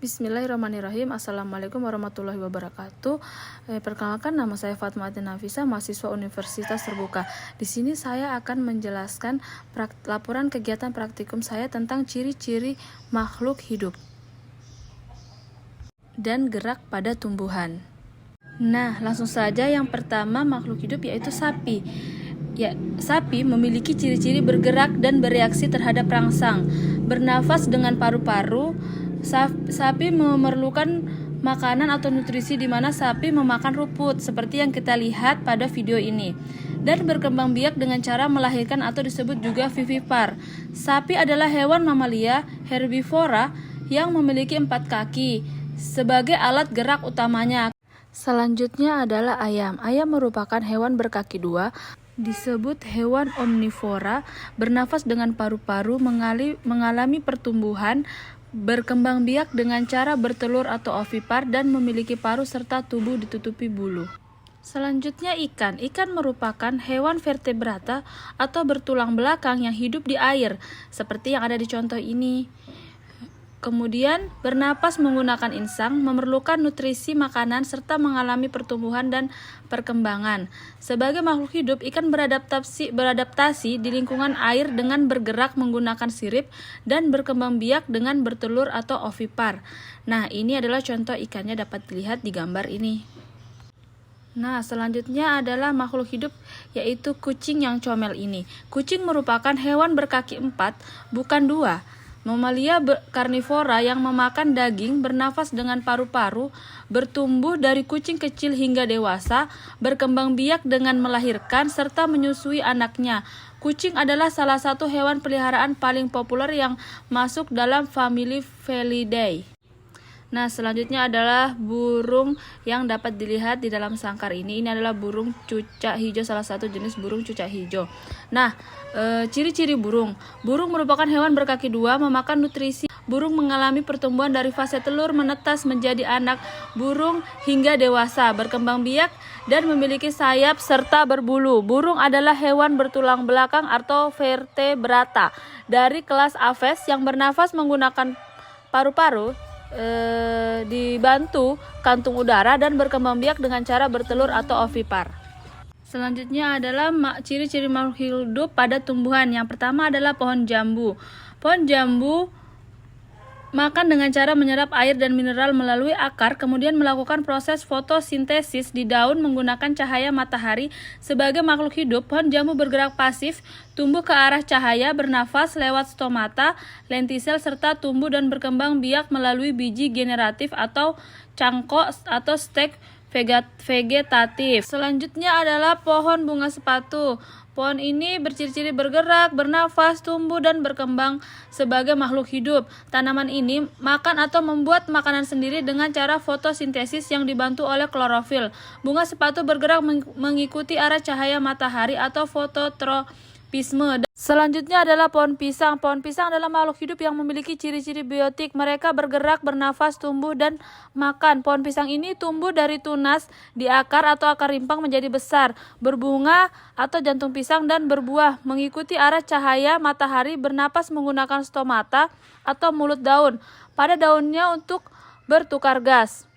Bismillahirrahmanirrahim. Assalamualaikum warahmatullahi wabarakatuh. Perkenalkan, nama saya Fatma Atin Nafisa, mahasiswa Universitas Terbuka. Di sini saya akan menjelaskan laporan kegiatan praktikum saya tentang ciri-ciri makhluk hidup dan gerak pada tumbuhan. Nah, langsung saja yang pertama makhluk hidup yaitu sapi. Sapi memiliki ciri-ciri bergerak dan bereaksi terhadap rangsang, bernafas dengan paru-paru. Sapi memerlukan makanan atau nutrisi di mana sapi memakan rumput seperti yang kita lihat pada video ini, dan berkembang biak dengan cara melahirkan atau disebut juga vivipar. Sapi adalah hewan mamalia herbivora yang memiliki 4 kaki sebagai alat gerak utamanya. Selanjutnya adalah ayam. Ayam merupakan hewan berkaki 2, disebut hewan omnivora, bernafas dengan paru-paru, mengalami pertumbuhan, berkembang biak dengan cara bertelur atau ovipar, dan memiliki paruh serta tubuh ditutupi bulu. Selanjutnya ikan. Ikan merupakan hewan vertebrata atau bertulang belakang yang hidup di air, seperti yang ada di contoh ini. Kemudian bernapas menggunakan insang, memerlukan nutrisi makanan, serta mengalami pertumbuhan dan perkembangan. Sebagai makhluk hidup, ikan beradaptasi di lingkungan air dengan bergerak menggunakan sirip dan berkembang biak dengan bertelur atau ovipar. Nah, ini adalah contoh ikannya, dapat dilihat di gambar ini. Nah, selanjutnya adalah makhluk hidup yaitu kucing yang comel ini. Kucing merupakan hewan berkaki 4, bukan 2. Mamalia karnivora yang memakan daging, bernafas dengan paru-paru, bertumbuh dari kucing kecil hingga dewasa, berkembang biak dengan melahirkan, serta menyusui anaknya. Kucing adalah salah satu hewan peliharaan paling populer yang masuk dalam famili Felidae. Nah, selanjutnya adalah burung yang dapat dilihat di dalam sangkar ini. Ini adalah burung cucak hijau, salah satu jenis burung cucak hijau. Nah, ciri-ciri burung. Burung merupakan hewan berkaki 2, memakan nutrisi. Burung mengalami pertumbuhan dari fase telur, menetas menjadi anak burung hingga dewasa, berkembang biak, dan memiliki sayap serta berbulu. Burung adalah hewan bertulang belakang atau vertebrata dari kelas Aves yang bernafas menggunakan paru-paru, dibantu kantung udara, dan berkembang biak dengan cara bertelur atau ovipar. Selanjutnya adalah ciri-ciri makhluk hidup pada tumbuhan. Yang pertama adalah pohon jambu. Pohon jambu makan dengan cara menyerap air dan mineral melalui akar, kemudian melakukan proses fotosintesis di daun menggunakan cahaya matahari. Sebagai makhluk hidup, pohon jambu bergerak pasif, tumbuh ke arah cahaya, bernafas lewat stomata, lentisel, serta tumbuh dan berkembang biak melalui biji generatif atau cangkok atau stek vegetatif. Selanjutnya adalah pohon bunga sepatu. Pohon ini berciri-ciri bergerak, bernafas, tumbuh, dan berkembang sebagai makhluk hidup. Tanaman ini makan atau membuat makanan sendiri dengan cara fotosintesis yang dibantu oleh klorofil. Bunga sepatu bergerak mengikuti arah cahaya matahari atau fototropisme. Selanjutnya adalah pohon pisang. Pohon pisang adalah makhluk hidup yang memiliki ciri-ciri biotik. Mereka bergerak, bernafas, tumbuh, dan makan. Pohon pisang ini tumbuh dari tunas di akar atau akar rimpang menjadi besar, berbunga atau jantung pisang, dan berbuah mengikuti arah cahaya matahari, bernapas menggunakan stomata atau mulut daun pada daunnya untuk bertukar gas.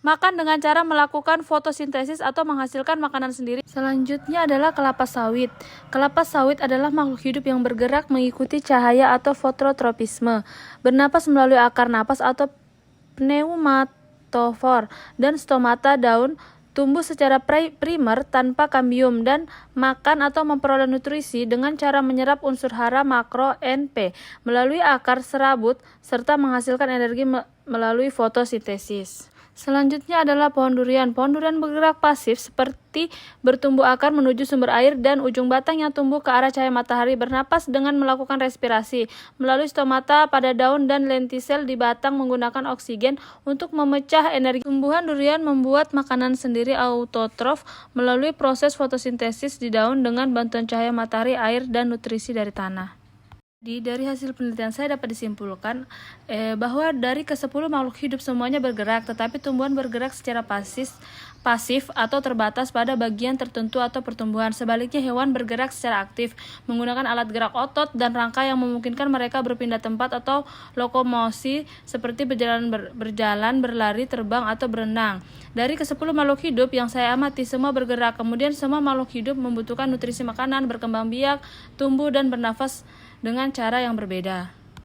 Makan dengan cara melakukan fotosintesis atau menghasilkan makanan sendiri. Selanjutnya adalah kelapa sawit. Kelapa sawit adalah makhluk hidup yang bergerak mengikuti cahaya atau fototropisme, bernapas melalui akar napas atau pneumatofor dan stomata daun, tumbuh secara primer tanpa kambium, dan makan atau memperoleh nutrisi dengan cara menyerap unsur hara makro NP melalui akar serabut serta menghasilkan energi melalui fotosintesis. Selanjutnya adalah pohon durian. Pohon durian bergerak pasif seperti bertumbuh akar menuju sumber air dan ujung batang yang tumbuh ke arah cahaya matahari, bernapas dengan melakukan respirasi melalui stomata pada daun dan lentisel di batang menggunakan oksigen untuk memecah energi. Tumbuhan durian membuat makanan sendiri autotrof melalui proses fotosintesis di daun dengan bantuan cahaya matahari, air, dan nutrisi dari tanah. Dari hasil penelitian saya dapat disimpulkan bahwa dari ke-10 makhluk hidup semuanya bergerak, tetapi tumbuhan bergerak secara pasif atau terbatas pada bagian tertentu atau pertumbuhan. Sebaliknya, hewan bergerak secara aktif, menggunakan alat gerak otot dan rangka yang memungkinkan mereka berpindah tempat atau lokomosi seperti berjalan, berlari, terbang, atau berenang. Dari ke-10 makhluk hidup yang saya amati, semua bergerak. Kemudian semua makhluk hidup membutuhkan nutrisi makanan, berkembang biak, tumbuh, dan bernafas dengan cara yang berbeda.